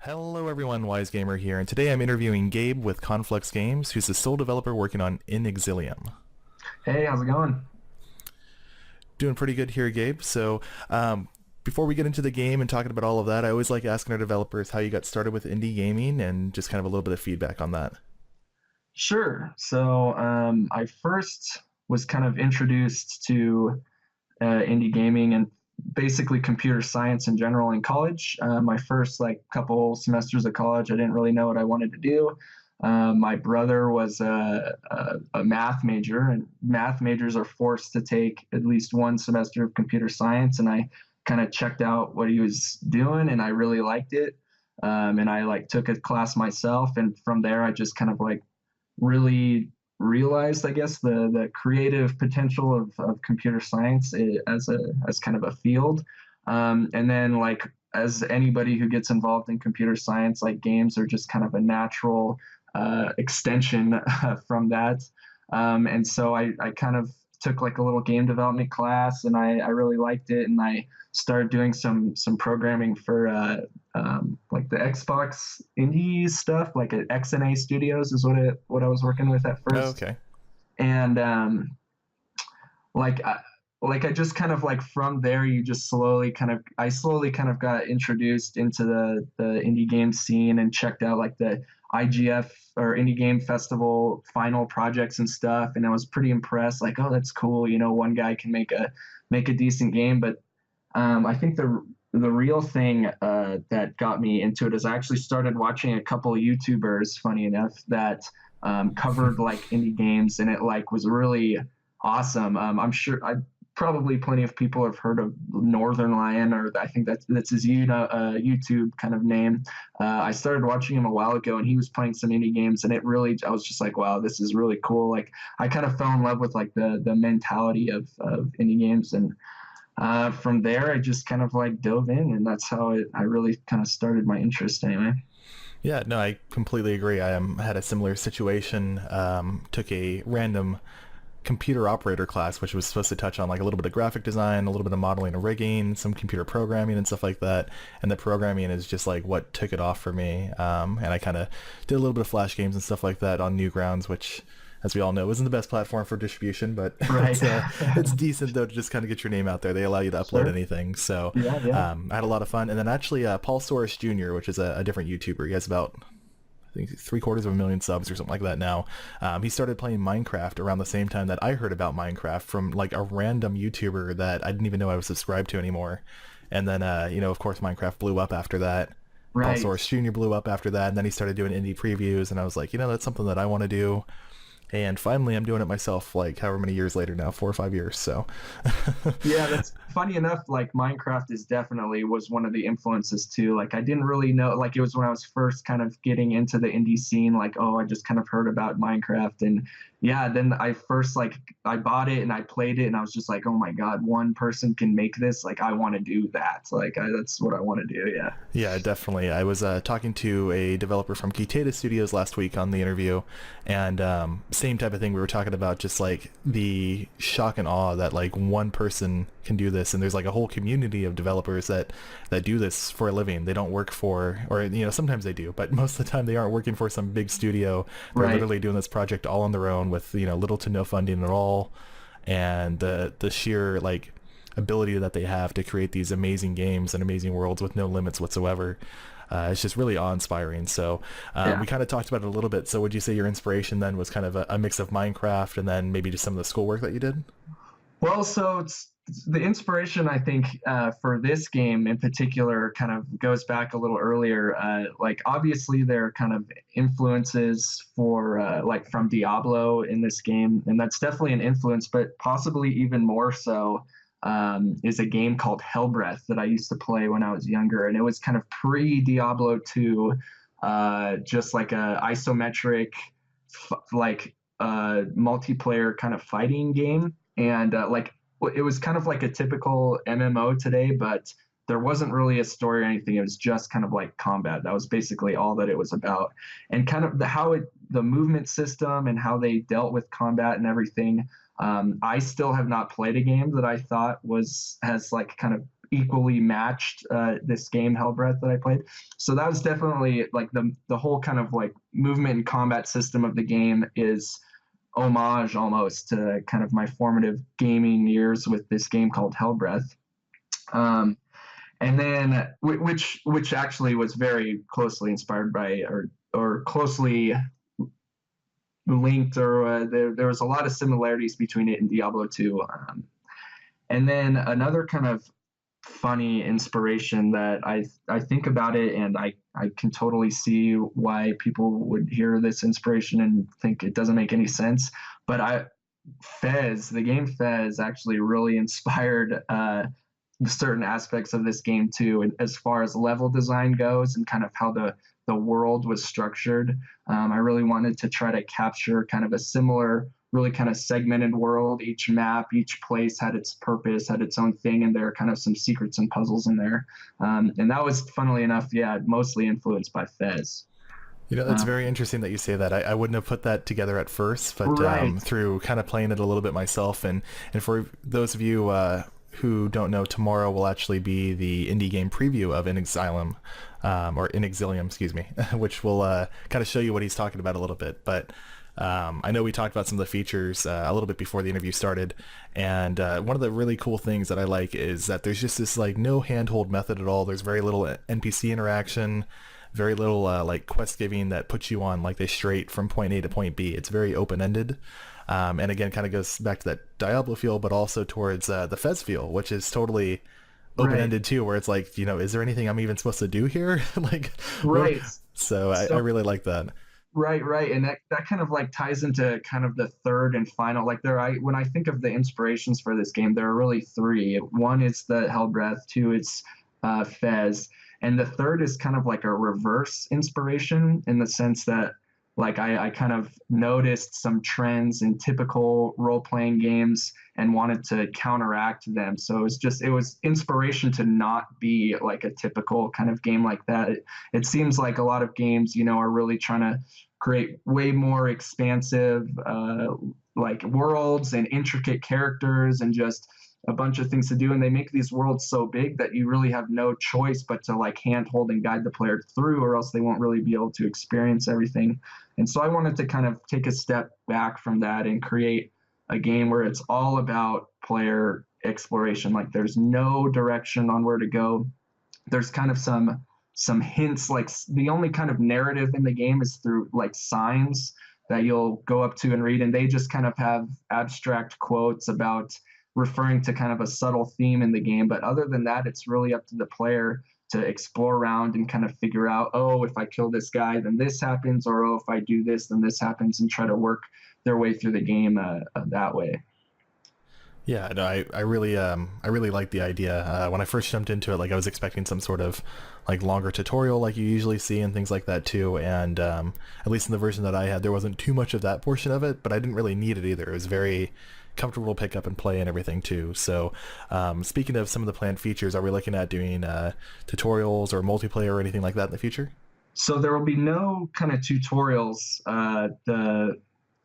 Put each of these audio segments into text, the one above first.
Hello everyone, Wise Gamer here, and today I'm interviewing Gabe with Conflux Games, who's the sole developer working on In Exilium. Hey, how's it going? Doing pretty good here, Gabe. Before we get into the game and talking about all of that, I always like asking our developers how you got started with indie gaming and just kind of a little bit of feedback on that. Sure. I first was kind of introduced to indie gaming and basically computer science in general in college. My first couple semesters of college, I didn't really know what I wanted to do. My brother was a math major, and math majors are forced to take at least one semester of computer science. And I kind of checked out what he was doing, and I really liked it. And I took a class myself, and from there I just kind of really realized, I guess, the creative potential of computer science as kind of a field. And then as anybody who gets involved in computer science, like games are just kind of a natural extension from that. And so I kind of took a little game development class, and I really liked it, and I started doing some programming for the Xbox indie stuff, like at XNA Studios is what I was working with at Oh, first. okay. And like I, I just kind of from there, you just slowly kind of got introduced into the indie game scene and checked out the IGF or Indie Game Festival final projects and stuff, and I was pretty impressed. Oh, that's cool. One guy can make a decent game. But I think the real thing that got me into it is I actually started watching a couple of YouTubers, funny enough, that covered indie games, and it was really awesome. I'm sure I probably plenty of people have heard of Northern Lion, or I think that's his YouTube kind of name. I started watching him a while ago, and he was playing some indie games, and I was just wow, this is really cool. I kind of fell in love with the mentality of indie games, and from there I just kind of dove in, and that's how I really kind of started my interest anyway. Yeah, no, I completely agree. Had a similar situation. Took a random computer operator class, which was supposed to touch on a little bit of graphic design, a little bit of modeling and rigging, some computer programming and stuff like that. And the programming is just what took it off for me. And I kind of did a little bit of Flash games and stuff like that on Newgrounds, which, as we all know, isn't the best platform for distribution, but Right. it's decent though to just kind of get your name out there. They allow you to upload Sure. anything, so Yeah, yeah. I had a lot of fun. And then actually, Paul Soros Jr., which is a different YouTuber, he has about I think 750,000 subs or something like that now. He started playing Minecraft around the same time that I heard about Minecraft from a random YouTuber that I didn't even know I was subscribed to anymore. And then, of course, Minecraft blew up after that. Paul Right. Soros Jr. blew up after that, and then he started doing indie previews, and I was like, that's something that I want to do. And finally, I'm doing it myself, however many years later now, 4 or 5 years. So, Yeah, that's funny enough. Minecraft is definitely was one of the influences too. I didn't really know. It was when I was first kind of getting into the indie scene. Oh, I just kind of heard about Minecraft, and yeah, then I first I bought it and I played it, and I was just oh my god, one person can make this. I want to do that. That's what I want to do. Yeah. yeah, definitely. I was talking to a developer from Kitata Studios last week on the interview, and same type of thing. We were talking about just the shock and awe that one person can do this, and there's a whole community of developers that do this for a living. They don't work for, or sometimes they do, but most of the time they aren't working for some big studio. They're Right. literally doing this project all on their own with little to no funding at all, and the sheer ability that they have to create these amazing games and amazing worlds with no limits whatsoever. It's just really awe-inspiring. So Yeah. we kind of talked about it a little bit. So would you say your inspiration then was kind of a mix of Minecraft and then maybe just some of the schoolwork that you did? Well, so it's the inspiration, I think, for this game in particular kind of goes back a little earlier. Obviously, there are kind of influences for from Diablo in this game, and that's definitely an influence, but possibly even more so is a game called Hellbreath that I used to play when I was younger, and it was kind of pre Diablo 2, just a isometric, multiplayer kind of fighting game, and it was kind of a typical MMO today, but there wasn't really a story or anything. It was just kind of combat. That was basically all that it was about, and kind of the movement system and how they dealt with combat and everything. I still have not played a game that I thought has kind of equally matched this game Hellbreath that I played. So that was definitely like the whole kind of like movement and combat system of the game is homage almost to kind of my formative gaming years with this game called Hellbreath. And then which actually was very closely inspired by or closely linked, or there was a lot of similarities between it and Diablo 2. And then another kind of funny inspiration that I think about it, and I can totally see why people would hear this inspiration and think it doesn't make any sense. But the game Fez actually really inspired certain aspects of this game too, and as far as level design goes and kind of how the world was structured. I really wanted to try to capture kind of a similar, really kind of segmented world. Each map, each place had its purpose, had its own thing, and there are kind of some secrets and puzzles in there. And that was, funnily enough, yeah, mostly influenced by Fez. You know, it's very interesting that you say that. I wouldn't have put that together at first, but Right. through kind of playing it a little bit myself, and for those of you who don't know, tomorrow will actually be the indie game preview of Inexilium, or Inexilium, excuse me, which will kind of show you what he's talking about a little bit. But I know we talked about some of the features a little bit before the interview started, and one of the really cool things that I like is that there's just this like no handhold method at all. There's very little NPC interaction, very little like quest giving that puts you on like this straight from point A to point B. It's very open ended. And again, kind of goes back to that Diablo feel, but also towards the Fez feel, which is totally open Right. ended too, where it's like, you know, is there anything I'm even supposed to do here? Like, what? Right. So I So really like that. right, and that kind of like ties into kind of the third and final. Like when I think of the inspirations for this game, there are really three. One is the Hellbreath, two is Fez, and the third is kind of like a reverse inspiration in the sense that like I kind of noticed some trends in typical role playing games and wanted to counteract them. So it was inspiration to not be like a typical kind of game like that. It seems like a lot of games, are really trying to create way more expansive like worlds and intricate characters and just a bunch of things to do, and they make these worlds so big that you really have no choice but to like handhold and guide the player through, or else they won't really be able to experience everything. And so I wanted to kind of take a step back from that and create a game where it's all about player exploration. Like there's no direction on where to go. There's kind of some hints, like the only kind of narrative in the game is through like signs that you'll go up to and read, and they just kind of have abstract quotes about referring to kind of a subtle theme in the game. But other than that, it's really up to the player to explore around and kind of figure out, oh, if I kill this guy, then this happens, or oh, if I do this, then this happens, and try to work their way through the game that way. Yeah, no, I really like the idea. When I first jumped into it, like I was expecting some sort of like longer tutorial like you usually see and things like that too. And at least in the version that I had, there wasn't too much of that portion of it, but I didn't really need it either. It was very comfortable to pick up and play and everything too. So speaking of some of the planned features, are we looking at doing tutorials or multiplayer or anything like that in the future? So there will be no kind of tutorials. The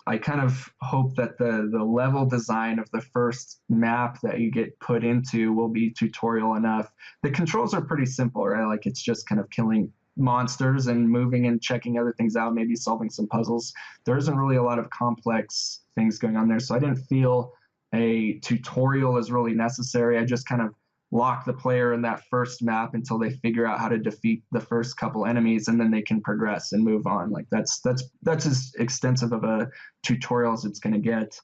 I kind of hope that the level design of the first map that you get put into will be tutorial enough. The controls are pretty simple, right? Like it's just kind of killing monsters and moving and checking other things out, maybe solving some puzzles. There isn't really a lot of complex things going on there. So I didn't feel a tutorial is really necessary. I just kind of lock the player in that first map until they figure out how to defeat the first couple enemies, and then they can progress and move on. Like that's as extensive of a tutorial as it's going to get.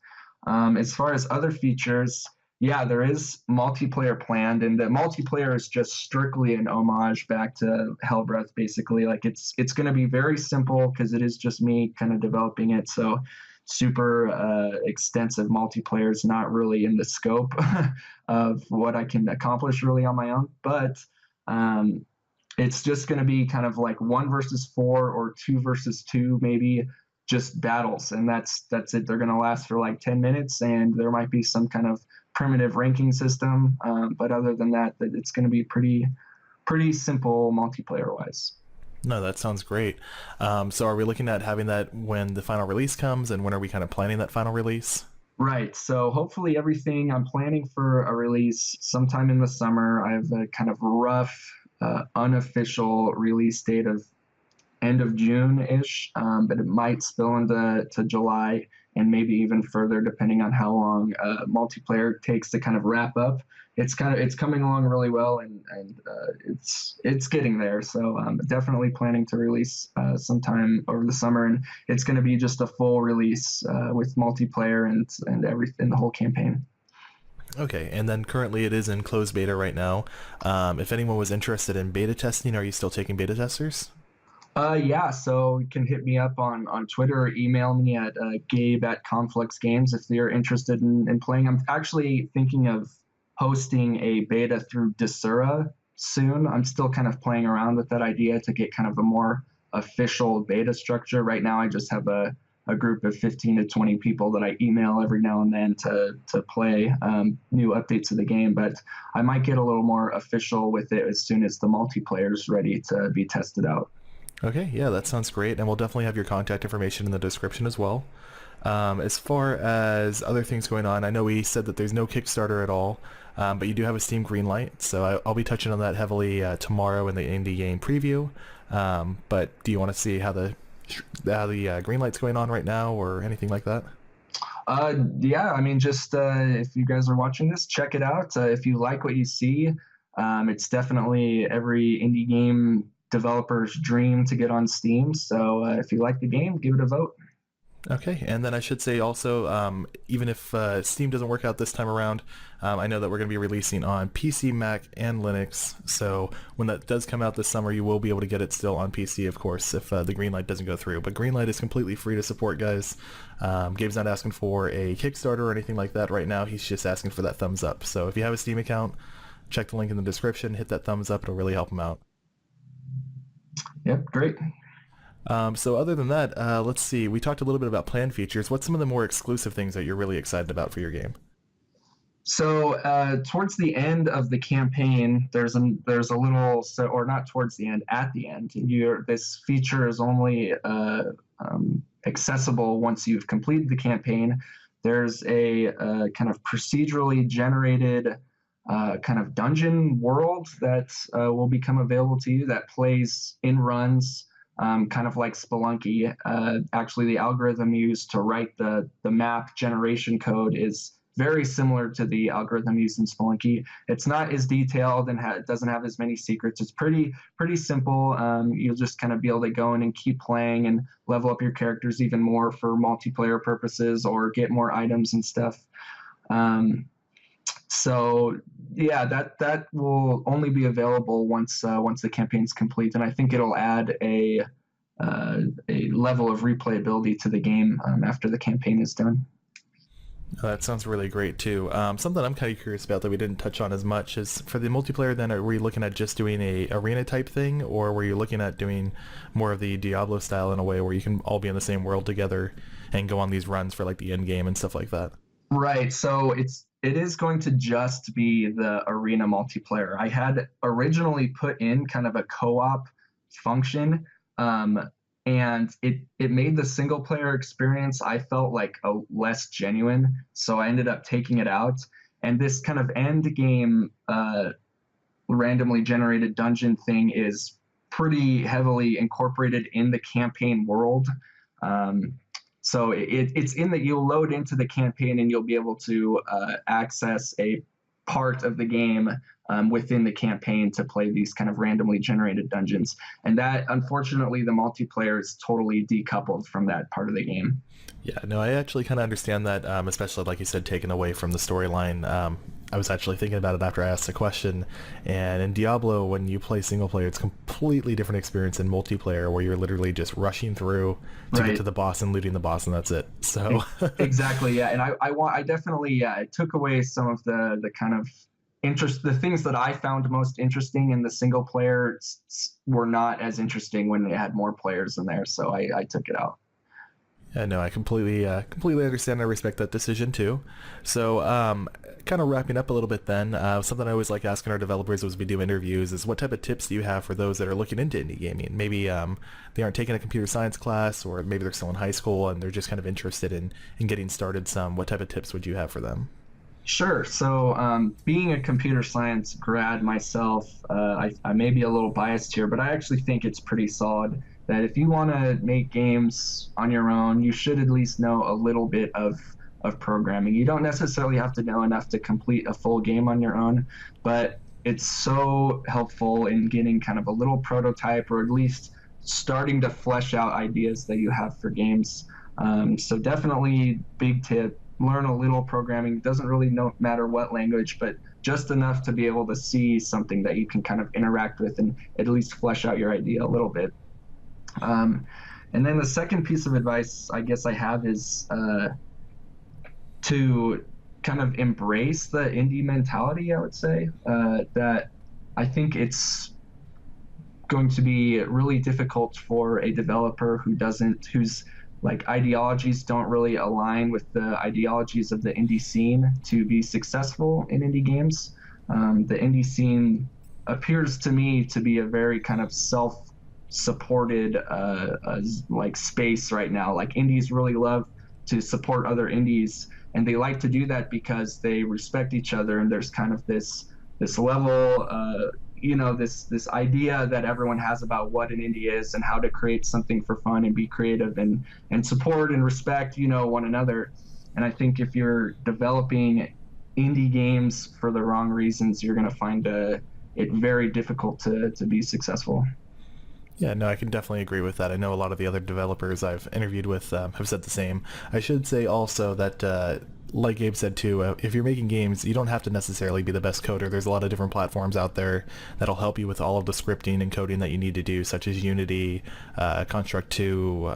As far as other features, yeah, there is multiplayer planned, and the multiplayer is just strictly an homage back to Hellbreath. Basically, like it's going to be very simple because it is just me kind of developing it. So super extensive multiplayer is not really in the scope of what I can accomplish really on my own. But um, it's just going to be kind of like 1 versus 4 or 2 versus 2, maybe just battles, and that's it. They're going to last for like 10 minutes, and there might be some kind of primitive ranking system. But other than that, it's going to be pretty simple multiplayer wise. No, that sounds great. So are we looking at having that when the final release comes, and when are we kind of planning that final release? Right. So hopefully everything I'm planning for a release sometime in the summer. I have a kind of rough, unofficial release date of end of June-ish, but it might spill into July and maybe even further, depending on how long multiplayer takes to kind of wrap up. It's coming along really well, and it's getting there. So definitely planning to release sometime over the summer, and it's going to be just a full release with multiplayer and everything, the whole campaign. Okay, and then currently it is in closed beta right now. If anyone was interested in beta testing, are you still taking beta testers? Yeah, so you can hit me up on Twitter or email me at Gabe at Conflux Games if you're interested in playing. I'm actually thinking of hosting a beta through Desura soon. I'm still kind of playing around with that idea to get kind of a more official beta structure. Right now, I just have a group of 15 to 20 people that I email every now and then to play new updates of the game. But I might get a little more official with it as soon as the multiplayer is ready to be tested out. Okay, yeah, that sounds great, and we'll definitely have your contact information in the description as well. As far as other things going on, I know we said that there's no Kickstarter at all, but you do have a Steam Greenlight, so I'll be touching on that heavily tomorrow in the indie game preview. But do you want to see how the Greenlight's going on right now, or anything like that? Yeah, I mean, just if you guys are watching this, check it out. If you like what you see, it's definitely every indie game developer's dream to get on Steam. So if you like the game, give it a vote. Okay, and then I should say also, even if Steam doesn't work out this time around, I know that we're going to be releasing on PC, Mac, and Linux. So when that does come out this summer, you will be able to get it still on PC, of course, if the Greenlight doesn't go through. But Greenlight is completely free to support, guys. Gabe's not asking for a Kickstarter or anything like that right now. He's just asking for that thumbs up. So if you have a Steam account, check the link in the description, hit that thumbs up. It'll really help him out. Yep, great. So other than that, let's see. We talked a little bit about plan features. What's some of the more exclusive things that you're really excited about for your game? So towards the end of the campaign, there's a little so or not towards the end, at the end. This feature is only accessible once you've completed the campaign. There's a kind of procedurally generated kind of dungeon world that will become available to you that plays in runs. Kind of like Spelunky. Actually, the algorithm used to write the map generation code is very similar to the algorithm used in Spelunky. It's not as detailed and it doesn't have as many secrets. It's pretty simple. You'll just kind of be able to go in and keep playing and level up your characters even more for multiplayer purposes or get more items and stuff. So yeah, that will only be available once the campaign's complete, and I think it'll add a level of replayability to the game after the campaign is done. That sounds really great too. Something I'm kind of curious about that we didn't touch on as much is for the multiplayer. Then, were you looking at just doing a arena type thing, or were you looking at doing more of the Diablo style in a way where you can all be in the same world together and go on these runs for like the end game and stuff like that? Right. So it is going to just be the arena multiplayer. I had originally put in kind of a co-op function, um, and it made the single player experience I felt like a less genuine. So I ended up taking it out. And this kind of end game randomly generated dungeon thing is pretty heavily incorporated in the campaign world. Um, so it's in that you'll load into the campaign and you'll be able to access a part of the game within the campaign to play these kind of randomly generated dungeons. And that, unfortunately, the multiplayer is totally decoupled from that part of the game. Yeah, no, I actually kind of understand that, especially like you said, taken away from the storyline. I was actually thinking about it after I asked the question, and in Diablo, when you play single player, it's a completely different experience in multiplayer, where you're literally just rushing through to get Right. to the boss and looting the boss, and that's it. So, Exactly. Yeah. And I definitely, yeah, it took away some of the kind of the things that I found most interesting in the single player were not as interesting when they had more players in there. So I took it out. Yeah, no, I completely understand. I respect that decision too. So, kind of wrapping up a little bit then, something I always like asking our developers as we do interviews is what type of tips do you have for those that are looking into indie gaming? Maybe they aren't taking a computer science class, or maybe they're still in high school and they're just kind of interested in getting started. What type of tips would you have for them? Sure. So, being a computer science grad myself, I may be a little biased here, but I actually think it's pretty solid that if you want to make games on your own, you should at least know a little bit of programming. You don't necessarily have to know enough to complete a full game on your own, but it's so helpful in getting kind of a little prototype or at least starting to flesh out ideas that you have for games. So definitely big tip, learn a little programming. Doesn't really matter what language, but just enough to be able to see something that you can kind of interact with and at least flesh out your idea a little bit. Um, and then the second piece of advice I guess I have is to kind of embrace the indie mentality, I would say. That I think it's going to be really difficult for a developer whose like ideologies don't really align with the ideologies of the indie scene to be successful in indie games. The indie scene appears to me to be a very kind of self-supported like space right now. Like indies really love to support other indies, and they like to do that because they respect each other, and there's kind of this level this idea that everyone has about what an indie is and how to create something for fun and be creative and support and respect one another. And I think if you're developing indie games for the wrong reasons, you're going to find it very difficult to be successful. Yeah, no, I can definitely agree with that. I know a lot of the other developers I've interviewed with have said the same. I should say also that, like Gabe said too, if you're making games, you don't have to necessarily be the best coder. There's a lot of different platforms out there that'll help you with all of the scripting and coding that you need to do, such as Unity, Construct 2,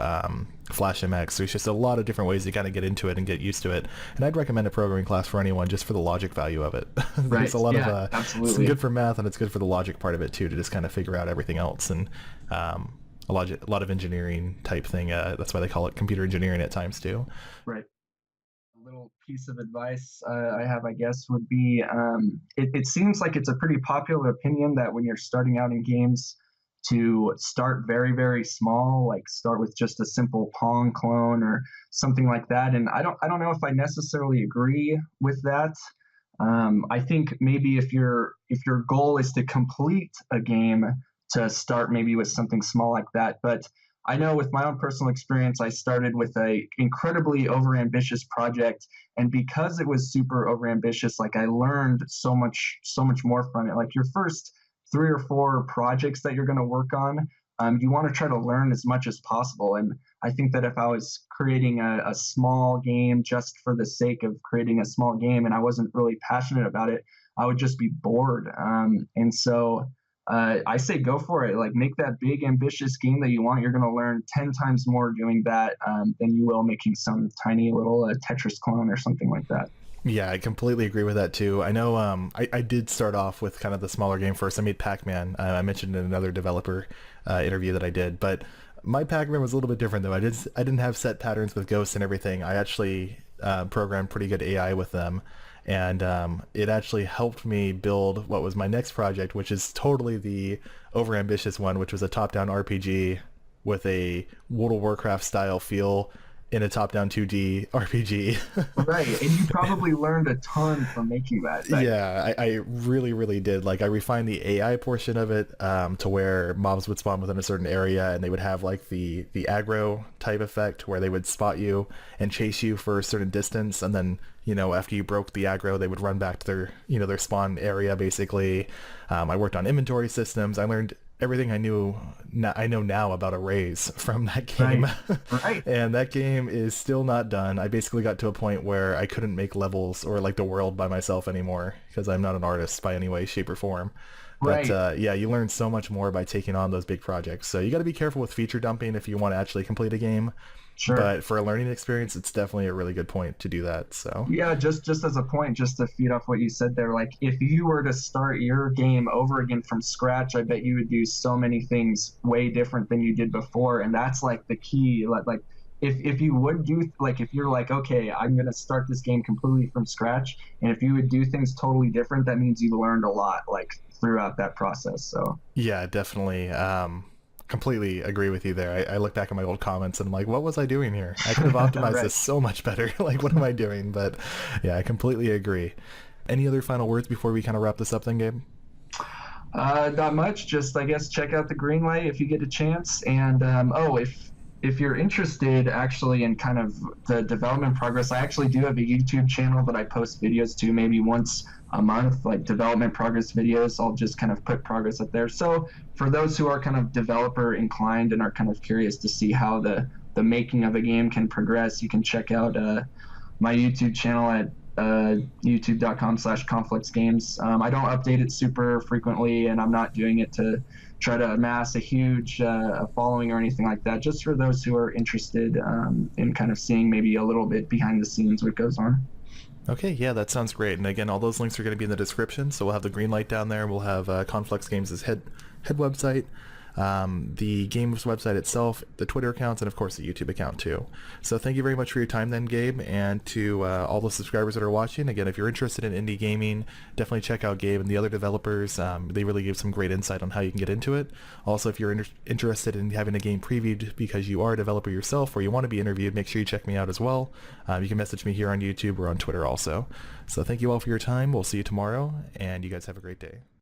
Flash MX. There's just a lot of different ways to kind of get into it and get used to it. And I'd recommend a programming class for anyone just for the logic value of it. There's Right. a lot of Yeah, it's good absolutely. for math and it's good for the logic part of it too, to just kind of figure out everything else. And a lot of engineering type thing. That's why they call it computer engineering at times too. Right. A little piece of advice I have, I guess, would be it seems like it's a pretty popular opinion that when you're starting out in games, to start very, very small, like start with just a simple Pong clone or something like that. And I don't know if I necessarily agree with that. I think maybe if your goal is to complete a game, to start maybe with something small like that. But I know with my own personal experience, I started with a incredibly overambitious project, and because it was super overambitious, like I learned so much more from it. Like your first 3 or 4 projects that you're going to work on, you want to try to learn as much as possible. And I think that if I was creating a small game just for the sake of creating a small game and I wasn't really passionate about it, I would just be bored. And so I say go for it. Like make that big, ambitious game that you want. You're going to learn 10 times more doing that than you will making some tiny little Tetris clone or something like that. Yeah, I completely agree with that too. I know I did start off with kind of the smaller game first. I made Pac-Man. I mentioned in another developer interview that I did, but my Pac-Man was a little bit different though. I didn't have set patterns with ghosts and everything. I actually programmed pretty good AI with them, and it actually helped me build what was my next project, which is totally the overambitious one, which was a top-down RPG with a World of Warcraft style feel in a top-down 2D RPG. Right. And you probably learned a ton from making that. Right. Yeah, I really, really did. Like, I refined the AI portion of it to where mobs would spawn within a certain area, and they would have like the aggro type effect where they would spot you and chase you for a certain distance, and then after you broke the aggro, they would run back to their spawn area basically. I worked on inventory systems. I learned everything I know now about arrays from that game. Right. Right. And that game is still not done. I basically got to a point where I couldn't make levels or like the world by myself anymore because I'm not an artist by any way, shape, or form. But Right. yeah, you learn so much more by taking on those big projects. So you got to be careful with feature dumping if you want to actually complete a game. Sure. But for a learning experience, it's definitely a really good point to do that. So Yeah, just as a point, just to feed off what you said there, like if you were to start your game over again from scratch, I bet you would do so many things way different than you did before, and that's like the key. Like if you would do like if you're like, okay, I'm gonna start this game completely from scratch, and if you would do things totally different, that means you learned a lot like throughout that process. So Yeah, definitely. Completely agree with you there. I look back at my old comments and I'm like, what was I doing here? I could have optimized right. this so much better. Like, what am I doing? But yeah, I completely agree. Any other final words before we kind of wrap this up then, Gabe? Not much. Just I guess check out the Greenlight if you get a chance. And oh, if you're interested actually in kind of the development progress, I actually do have a YouTube channel that I post videos to maybe once a month, like development progress videos. I'll just kind of put progress up there. So for those who are kind of developer inclined and are kind of curious to see how the making of a game can progress, you can check out my YouTube channel at youtube.com/Conflux Games. I don't update it super frequently, and I'm not doing it to try to amass a huge following or anything like that. Just for those who are interested in kind of seeing maybe a little bit behind the scenes what goes on. Okay, yeah, that sounds great. And again, all those links are going to be in the description. So we'll have the green light down there. We'll have Conflux Games' head website, the game's website itself, the Twitter accounts, and of course the YouTube account too. So thank you very much for your time then, Gabe, and to all the subscribers that are watching. Again, if you're interested in indie gaming, definitely check out Gabe and the other developers. They really give some great insight on how you can get into it. Also, if you're interested in having a game previewed because you are a developer yourself or you want to be interviewed, make sure you check me out as well. You can message me here on YouTube or on Twitter also. So thank you all for your time. We'll see you tomorrow, and you guys have a great day.